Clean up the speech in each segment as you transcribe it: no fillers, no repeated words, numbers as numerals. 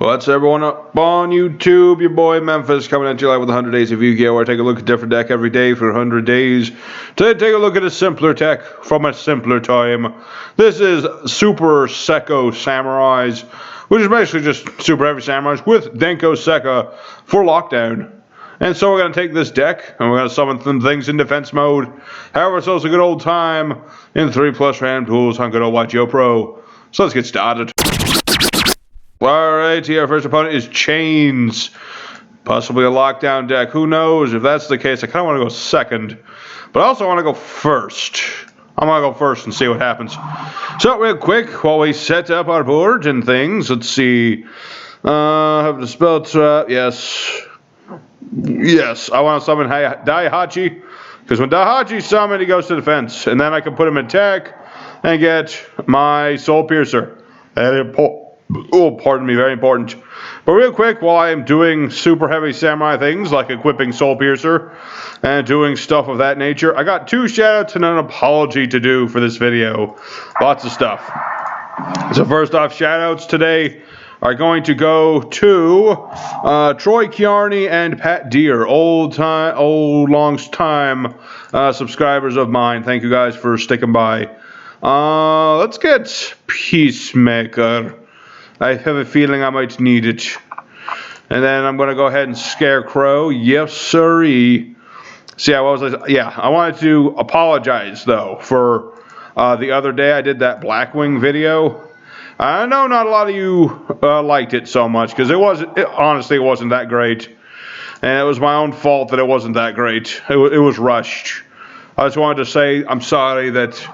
What's everyone up on YouTube? Your boy Memphis coming at you live with 100 Days of Yu-Gi-Oh! Where I take a look at a different deck every day for 100 days. Today, take a look at a simpler deck from a simpler time. This is Super-Sekka-Samurais, which is basically just super heavy samurais with Denko-Sekka for lockdown. And so we're going to take this deck, and we're going to summon some things in defense mode. However, it's also a good old time in 3+ random tools on good old YGO Pro. So let's get started. Alright, our first opponent is Chains. Possibly a lockdown deck. Who knows? If that's the case, I kind of want to go second. But I also want to go first. I'm going to go first and see what happens. So, real quick, while we set up our board and things, let's see. Have the spell trap. Yes. Yes, I want to summon Daihachi. Because when Daihachi summoned, he goes to defense. And then I can put him in attack and get my Soul Piercer. Oh, pardon me, very important. But real quick, while I am doing super heavy samurai things like equipping Soul Piercer and doing stuff of that nature, I got 2 shoutouts and an apology to do for this video. Lots of stuff. So first off, shoutouts today are going to go to Troy Kiarney and Pat Deere, long time subscribers of mine. Thank you guys for sticking by. Let's get Peacemaker. I have a feeling I might need it. And then I'm going to go ahead and Scarecrow. Yes, sirree. See, I wanted to apologize, though, for the other day I did that Blackwing video. I know not a lot of you liked it so much, because honestly, it wasn't that great. And it was my own fault that it wasn't that great. It was rushed. I just wanted to say I'm sorry that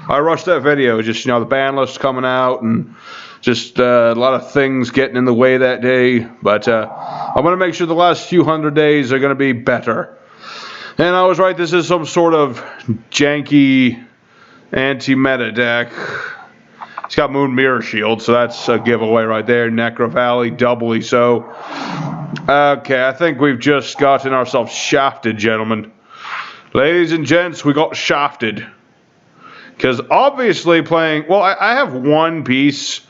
I rushed that video. Just, the ban list coming out and just a lot of things getting in the way that day. But I'm going to make sure the last few 100 days are going to be better. And I was right, this is some sort of janky anti-meta deck. It's got Moon Mirror Shield, so that's a giveaway right there. Necro Valley, doubly so. Okay, I think we've just gotten ourselves shafted, gentlemen. Ladies and gents, we got shafted. Because obviously playing... Well, I have one piece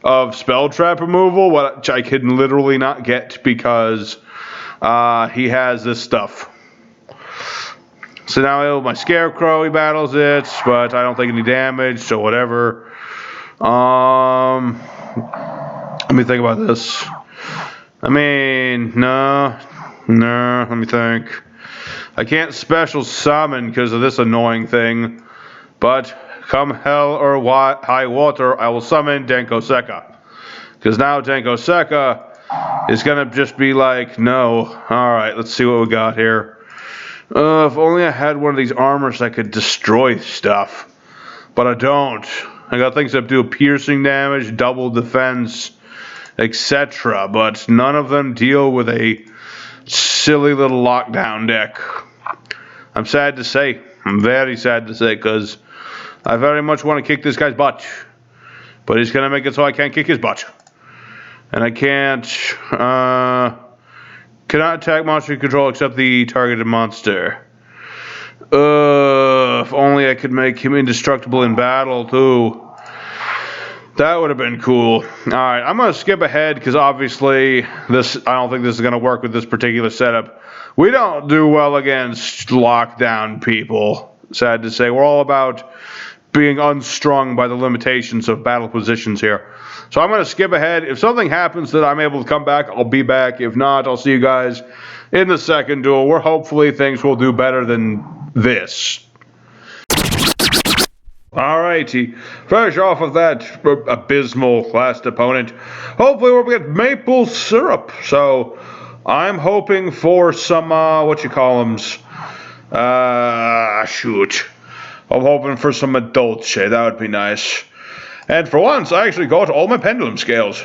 of spell trap removal, which I can literally not get because he has this stuff. So now my Scarecrow, he battles it, but I don't take any damage, so whatever. Let me think about this. I mean, no, let me think. I can't special summon because of this annoying thing, but come hell or high water, I will summon Denko-Sekka. Because now Denko-Sekka is going to just be like, no. Alright, let's see what we got here. If only I had one of these armors that could destroy stuff. But I don't. I got things that do piercing damage, double defense, etc. But none of them deal with a silly little lockdown deck. I'm sad to say. I'm very sad to say, because I very much want to kick this guy's butt. But he's going to make it so I can't kick his butt. And I can't, cannot attack monster you control except the targeted monster. If only I could make him indestructible in battle, too. That would have been cool. Alright, I'm going to skip ahead, because obviously, I don't think this is going to work with this particular setup. We don't do well against lockdown people. Sad to say. We're all about being unstrung by the limitations of battle positions here. So I'm going to skip ahead. If something happens that I'm able to come back, I'll be back. If not, I'll see you guys in the second duel, where hopefully things will do better than this. Alrighty, fresh off of that abysmal last opponent, hopefully we'll get maple syrup. So I'm hoping for some, shoot. I'm hoping for some Dolce. That would be nice. And for once, I actually got all my pendulum scales.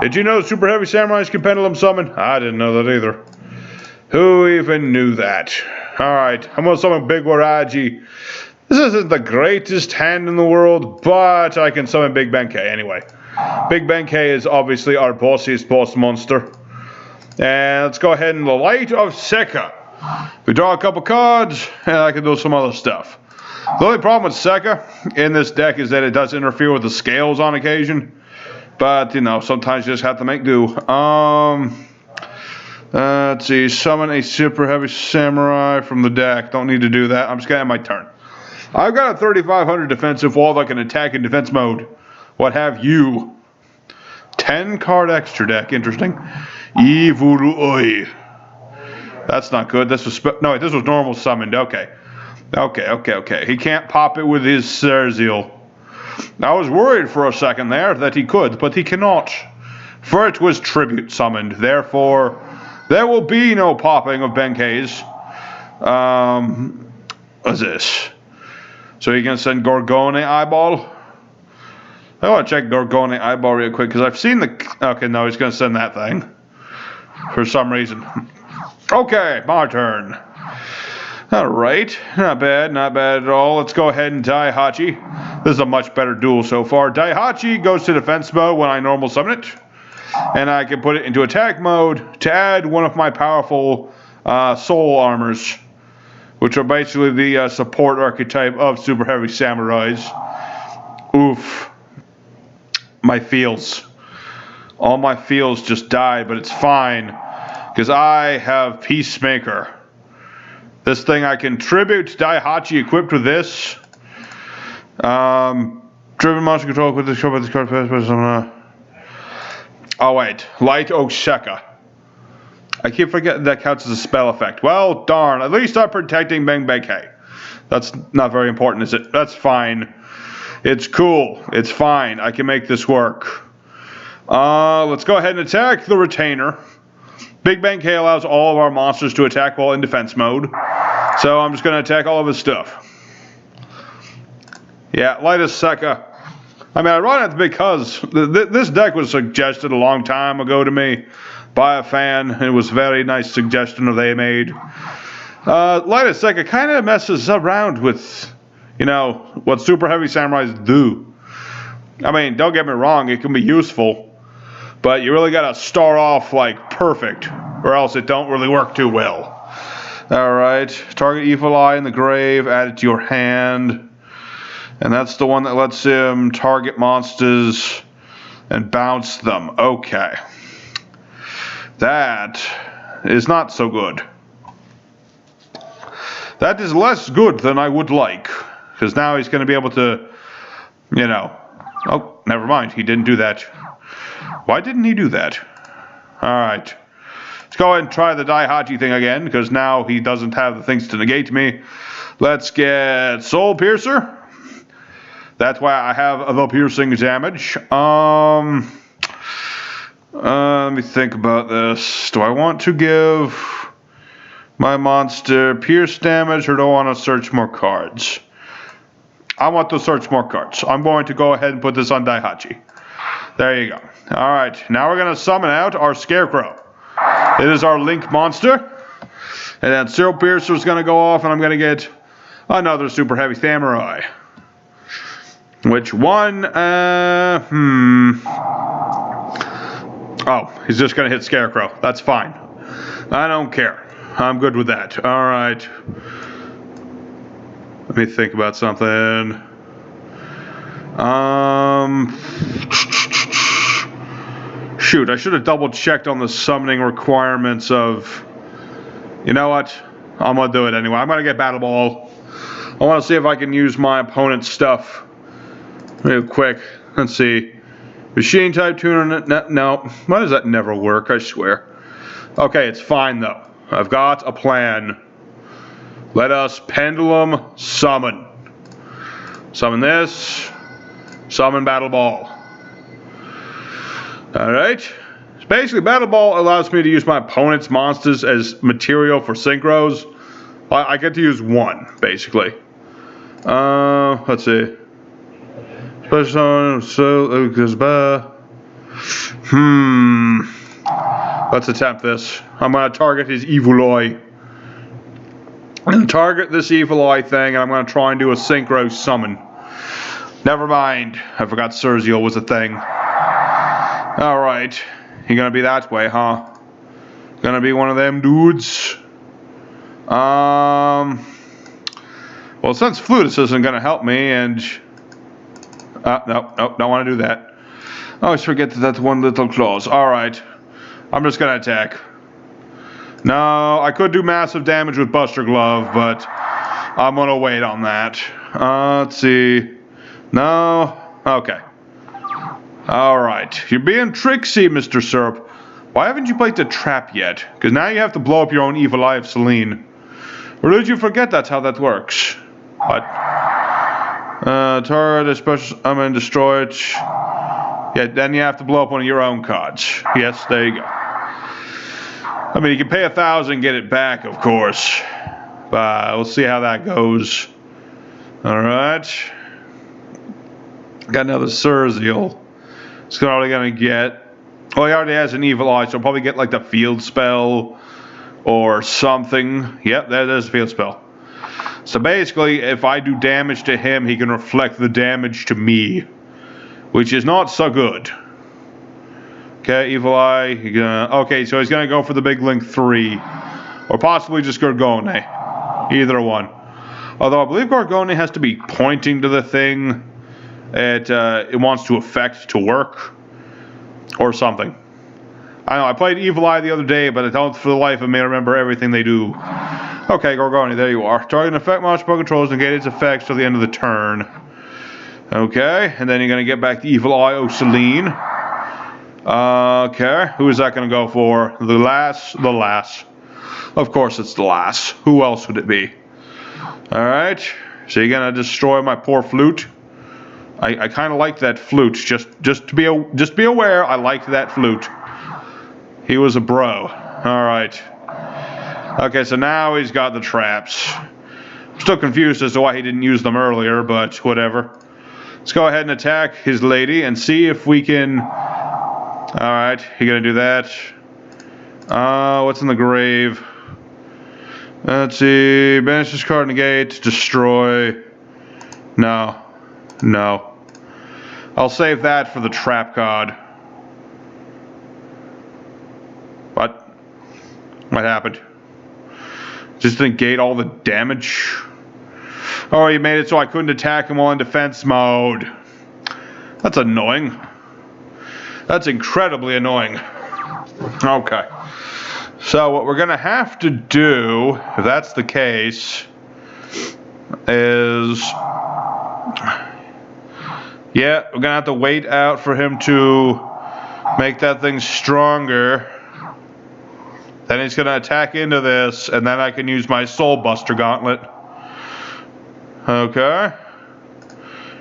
Did you know Super Heavy Samurais can pendulum summon? I didn't know that either. Who even knew that? Alright, I'm going to summon Big Waraji. This isn't the greatest hand in the world, but I can summon Big Benkei anyway. Big Benkei is obviously our bossiest boss monster. And let's go ahead in the light of Sekka. We draw a couple cards, and I can do some other stuff. The only problem with Sekka in this deck is that it does interfere with the scales on occasion. But, you know, sometimes you just have to make do. Let's see. Summon a super heavy samurai from the deck. Don't need to do that. I'm just going to end my turn. I've got a 3500 defensive wall that can attack in defense mode. What have you? 10 card extra deck. Interesting. Evurui. That's not good. This was no, this was normal summoned. Okay. Okay. He can't pop it with his Serziel. I was worried for a second there that he could, but he cannot. For it was tribute summoned. Therefore, there will be no popping of Benkei's. What's this? So you can send Gorgone Eyeball? I want to check Gorgone Eyeball real quick because I've seen the... Okay, no, he's going to send that thing. For some reason. Okay, my turn. Alright, not bad at all. Let's go ahead and Daihachi. This is a much better duel so far. Daihachi goes to defense mode when I normal summon it. And I can put it into attack mode to add one of my powerful soul armors. Which are basically the support archetype of Super Heavy Samurais. Oof. My feels. All my feels just died, but it's fine. Because I have Peacemaker. This thing I can tribute Daihachi equipped with this. Driven monster control with this card. Oh wait, Light Oak Sheka. I keep forgetting that counts as a spell effect. Well, darn. At least I'm protecting Benkei. That's not very important, is it? That's fine. It's cool. It's fine. I can make this work. Let's go ahead and attack the Retainer. Big Benkei allows all of our monsters to attack while in defense mode. So I'm just going to attack all of his stuff. Yeah, Light as Sekka. I mean, I run it because this deck was suggested a long time ago to me by a fan. It was a very nice suggestion that they made. Light as Sekka kind of messes around with, you know, what Super Heavy Samurais do. I mean, don't get me wrong, it can be useful. But you really got to start off, like, perfect. Or else it don't really work too well. Alright, target evil eye in the grave, add it to your hand. And that's the one that lets him target monsters and bounce them. Okay. That is not so good. That is less good than I would like. Because now he's going to be able to, you know. Oh, never mind. He didn't do that. Why didn't he do that? Alright. Let's go ahead and try the Daihachi thing again. Because now he doesn't have the things to negate me. Let's get Soul Piercer. That's why I have the piercing damage. Let me think about this. Do I want to give my monster pierce damage or do I want to search more cards? I want to search more cards. I'm going to go ahead and put this on Daihachi. There you go. Alright, now we're going to summon out our Scarecrow. It is our Link monster. And then Soul Piercer is going to go off and I'm going to get another Super Heavy Samurai. Which one? Oh, he's just going to hit Scarecrow. That's fine. I don't care. I'm good with that. Alright. Let me think about something. Shoot, I should have double checked on the summoning requirements of... You know what? I'm going to do it anyway. I'm going to get Battle Ball. I want to see if I can use my opponent's stuff. Real quick. Let's see. Machine type tuner. No. Why does that never work? I swear. Okay, it's fine though. I've got a plan. Let us Pendulum summon. Summon this. Summon Battle Ball. Alright. Basically, Battle Ball allows me to use my opponent's monsters as material for synchros. I get to use one, basically. Let's see. Let's attempt this. I'm going to target his Evil Eye. I'm going to target this Evil Eye thing, and I'm going to try and do a synchro summon. Never mind. I forgot Serziel was a thing. Alright. You're going to be that way, huh? Gonna be one of them dudes. Well, since Flutus isn't going to help me, and... no, don't want to do that. I always forget that that's one little clause. Alright. I'm just gonna attack. No, I could do massive damage with Buster Glove, but I'm gonna wait on that. Let's see. No. Okay. Alright. You're being tricksy, Mr. Syrup. Why haven't you played the trap yet? Because now you have to blow up your own evil eye of Selene. Or did you forget that's how that works? What? Target, especially, I'm gonna destroy it. Yeah, then you have to blow up one of your own cards. Yes, there you go. I mean, you can pay 1,000 and get it back, of course. But we'll see how that goes. Alright. Got another Surzeal. It's probably gonna get... Well, he already has an evil eye, so he'll probably get like the field spell or something. Yep, there's the field spell. So basically, if I do damage to him, he can reflect the damage to me, which is not so good. Okay, evil eye. Okay, so he's gonna go for the big link 3, or possibly just Gorgone. Either one. Although I believe Gorgone has to be pointing to the thing it wants to affect to work. Or something. I know, I played Evil Eye the other day, but I don't for the life of me remember everything they do. Okay, Gorgone, there you are. Target an effect monster controls negate its effects till the end of the turn. Okay, and then you're going to get back the Evil Eye Selene. Okay, who is that going to go for? The lass? The lass. Of course it's the lass. Who else would it be? Alright, so you're going to destroy my poor flute. I kind of like that flute. Just be aware. I like that flute. He was a bro. All right. Okay, so now he's got the traps. I'm still confused as to why he didn't use them earlier, but whatever. Let's go ahead and attack his lady and see if we can. All right, you're gonna do that. What's in the grave? Let's see. Banish this card, negate, destroy. No. No. I'll save that for the trap card. What? What happened? Just negate all the damage? Oh, you made it so I couldn't attack him while in defense mode. That's annoying. That's incredibly annoying. Okay. So what we're gonna have to do, if that's the case, is... Yeah, we're gonna have to wait out for him to make that thing stronger. Then he's gonna attack into this, and then I can use my Soul Buster Gauntlet. Okay.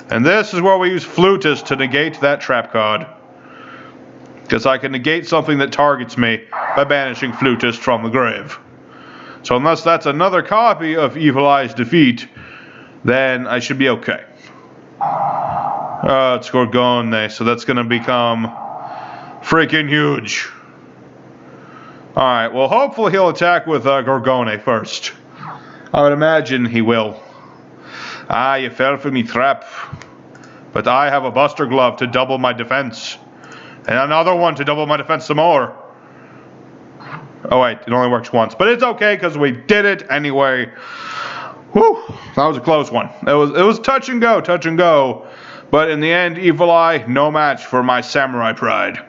And this is where we use Flutist to negate that trap card. Because I can negate something that targets me by banishing Flutist from the grave. So unless that's another copy of Evil Eye's Defeat, then I should be okay. It's Gorgone, so that's going to become freaking huge. Alright, well hopefully he'll attack with Gorgone first. I would imagine he will. Ah, you fell for me trap. But I have a Buster Glove to double my defense. And another one to double my defense some more. Oh wait, it only works once. But it's okay because we did it anyway. Whew, that was a close one. It was touch and go. But in the end, Evil Eye, no match for my samurai pride.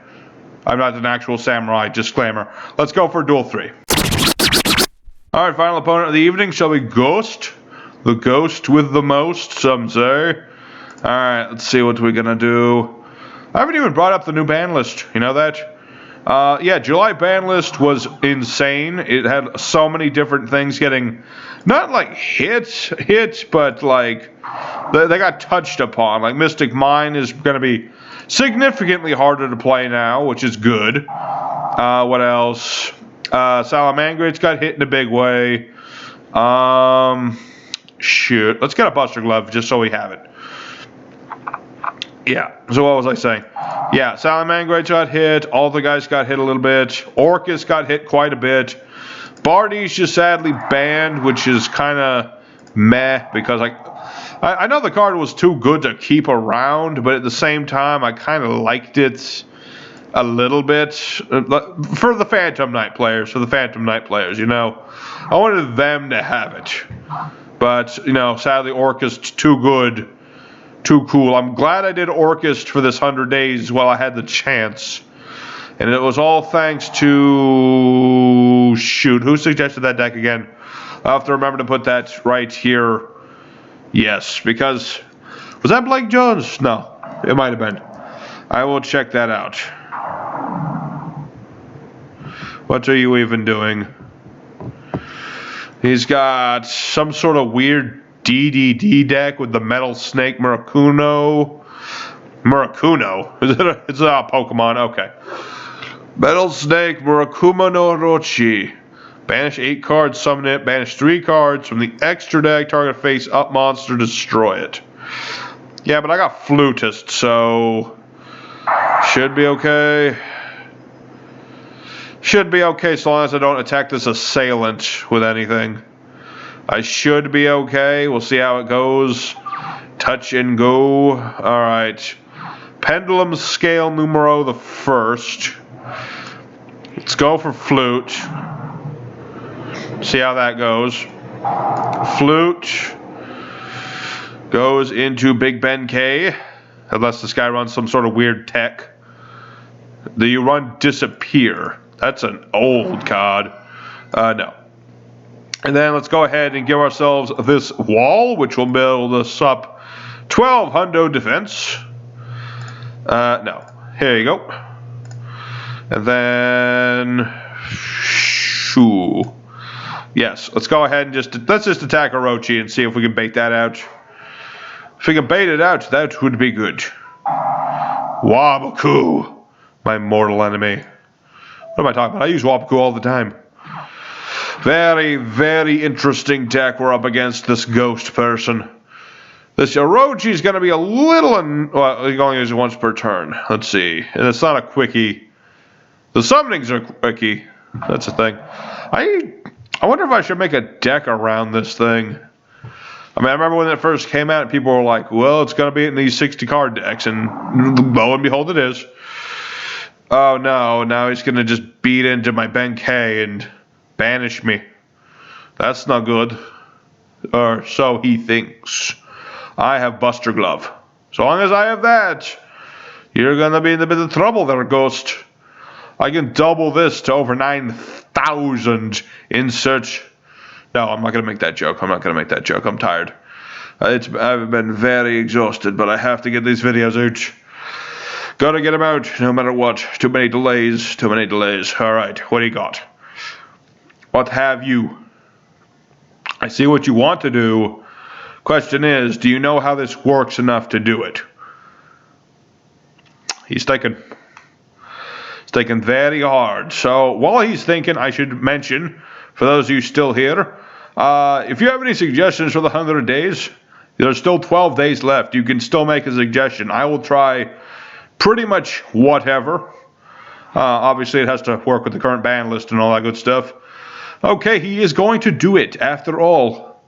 I'm not an actual samurai, disclaimer. Let's go for Duel 3. Alright, final opponent of the evening shall be Ghost. The ghost with the most, some say. Alright, let's see what we're gonna do. I haven't even brought up the new ban list, you know that? Yeah, July ban list was insane. It had so many different things getting, not like hits, but like, they got touched upon. Like Mystic Mine is gonna be significantly harder to play now, which is good. What else? Salamangrate's got hit in a big way. Shoot. Let's get a Buster Glove just so we have it. Yeah, so what was I saying? Yeah, Salamangrate got hit. All the guys got hit a little bit. Orcus got hit quite a bit. Barty's just sadly banned, which is kind of meh, because I know the card was too good to keep around, but at the same time, I kind of liked it a little bit. For the Phantom Knight players, you know. I wanted them to have it. But, you know, sadly Orcus too good Too cool. I'm glad I did Orchest for this 100 days while I had the chance. And it was all thanks to... Shoot, who suggested that deck again? I'll have to remember to put that right here. Yes, because... Was that Blake Jones? No, it might have been. I will check that out. What are you even doing? He's got some sort of weird DDD deck with the Metal Snake Murakumo. Murakumo? Is it a Pokemon? Okay. Metal Snake Murakumo no Orochi. Banish 8 cards, summon it. Banish 3 cards from the extra deck. Target face up monster, destroy it. Yeah, but I got Flutist, so should be okay. Should be okay so long as I don't attack this assailant with anything. I should be okay. We'll see how it goes. Touch and go. Alright. Pendulum Scale Numero the first. Let's go for Flute. See how that goes. Flute goes into Big Ben K. Unless this guy runs some sort of weird tech. Do you run Disappear? That's an old card. No. And then let's go ahead and give ourselves this wall, which will build us up 12 hundo defense. No. Here you go. And then... Shoo. Yes, let's go ahead and let's just attack Orochi and see if we can bait that out. If we can bait it out, that would be good. Waboku, my mortal enemy. What am I talking about? I use Waboku all the time. Very, very interesting deck we're up against, this ghost person. This Orochi is going to be a little... well, you only use it once per turn. Let's see. And it's not a quickie. The summonings are quickie. That's the thing. I wonder if I should make a deck around this thing. I mean, I remember when it first came out, people were like, well, it's going to be in these 60 card decks. And lo and behold, it is. Oh, no. Now he's going to just beat into my Benkei and banish me. That's not good. Or so he thinks. I have Buster Glove. So long as I have that, you're going to be in a bit of trouble there, Ghost. I can double this to over 9,000 in search. No, I'm not going to make that joke. I'm not going to make that joke. I'm tired. I've been very exhausted, but I have to get these videos out. Gotta get them out no matter what. Too many delays. Too many delays. Alright, what do you got? What have you? I see what you want to do. Question is, do you know how this works enough to do it? He's thinking. He's thinking very hard. So while he's thinking, I should mention, for those of you still here, if you have any suggestions for the 100 days, there's still 12 days left. You can still make a suggestion. I will try pretty much whatever. Obviously, it has to work with the current ban list and all that good stuff. Okay, he is going to do it after all.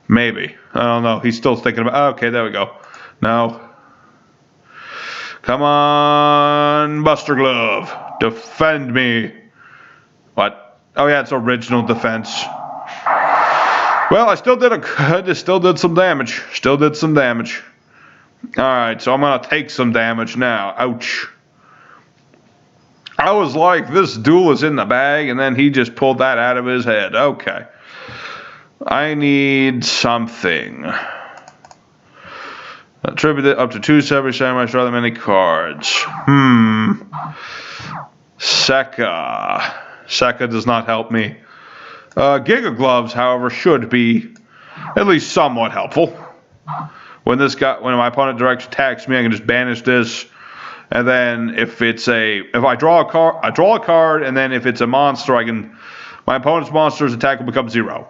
Maybe. I don't know. He's still thinking about... Okay, there we go. Now. Come on, Buster Glove. Defend me. What? Oh, yeah, it's original defense. Well, I still did some damage. Still did some damage. Alright, so I'm going to take some damage now. Ouch. I was like, this duel is in the bag, and then he just pulled that out of his head. Okay. I need something. Attribute it up to 2 Super-Samurai, draw them many cards. Sekka. Sekka does not help me. Giga Gloves, however, should be at least somewhat helpful. When my opponent direct attacks me, I can just banish this. And then if I draw a card, and then if it's a monster, my opponent's monster's attack will become 0.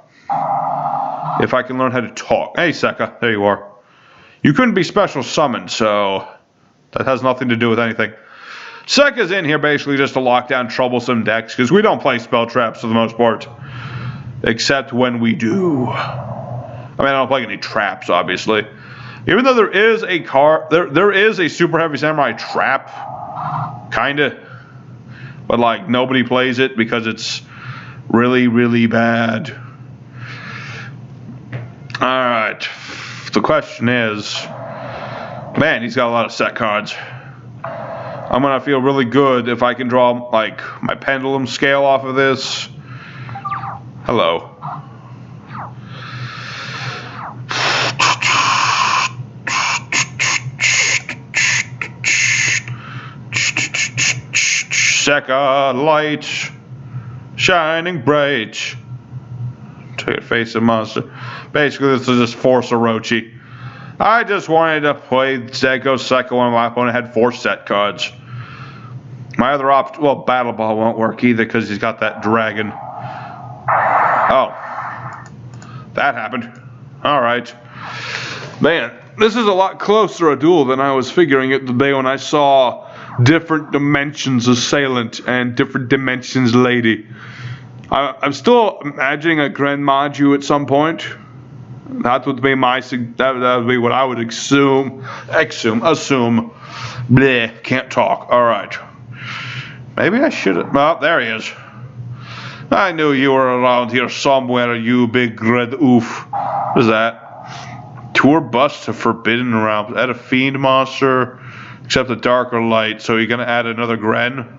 If I can learn how to talk. Hey, Sekka, there you are. You couldn't be special summoned, so that has nothing to do with anything. Sekka's in here basically just to lock down troublesome decks, because we don't play spell traps for the most part. Except when we do. I mean, I don't play any traps, obviously. Even though there is a card, there is a Super Heavy Samurai trap, kinda, but like nobody plays it because it's really, really bad. All right, the question is, Man, he's got a lot of set cards. I'm gonna feel really good if I can draw like my pendulum scale off of this. Hello. Sekka light, shining bright. Take face of monster. Basically, this is just Force Orochi. I just wanted to play Sekka when my opponent had 4 set cards. My other option, well, Battle Ball won't work either because he's got that dragon. Oh, that happened. All right, man, this is a lot closer a duel than I was figuring it today when I saw different dimensions assailant and different dimensions lady. I'm still imagining a Grand Maju at some point. That would be that would be what I would assume. Bleh, can't talk. All right. Maybe I should have. Well, there he is. I knew you were around here somewhere, you big red oof. What is that? Tour bus to Forbidden Realms. Add a fiend monster, except a darker light. So you're gonna add another Gren?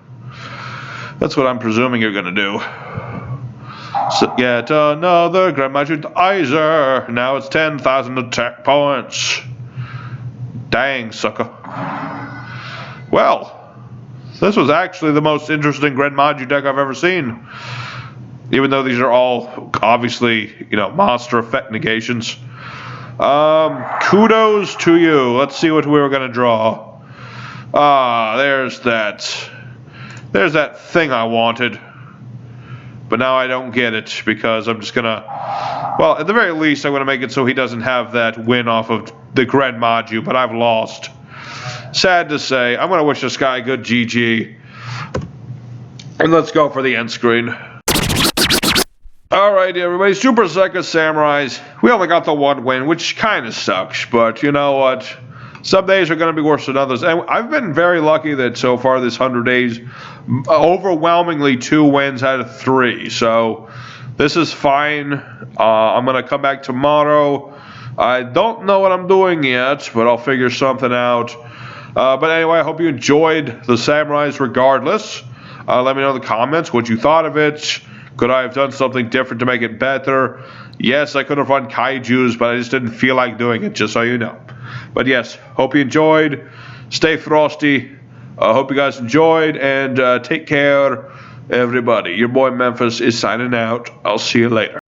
That's what I'm presuming you're gonna do. So get another Grand Magizer. Now it's 10,000 attack points. Dang, sucker. Well, this was actually the most interesting Grand Maju deck I've ever seen. Even though these are all obviously, monster effect negations. Kudos to you. Let's see what we were gonna draw. There's that thing I wanted. But now I don't get it because I'm just gonna, well, at the very least, I'm gonna make it so he doesn't have that win off of the Grand Maju, but I've lost. Sad to say. I'm gonna wish this guy a good GG. And let's go for the end screen. Alrighty, everybody, Super-Sekka-Samurais. We only got the 1 win, which kind of sucks, but you know what? Some days are going to be worse than others. And I've been very lucky that so far this 100 days, overwhelmingly 2 wins out of 3. So this is fine. I'm going to come back tomorrow. I don't know what I'm doing yet, but I'll figure something out. But anyway, I hope you enjoyed the Samurais regardless. Let me know in the comments what you thought of it. Could I have done something different to make it better? Yes, I could have run kaijus, but I just didn't feel like doing it, just so you know. But yes, hope you enjoyed. Stay frosty. Hope you guys enjoyed, and take care, everybody. Your boy Memphis is signing out. I'll see you later.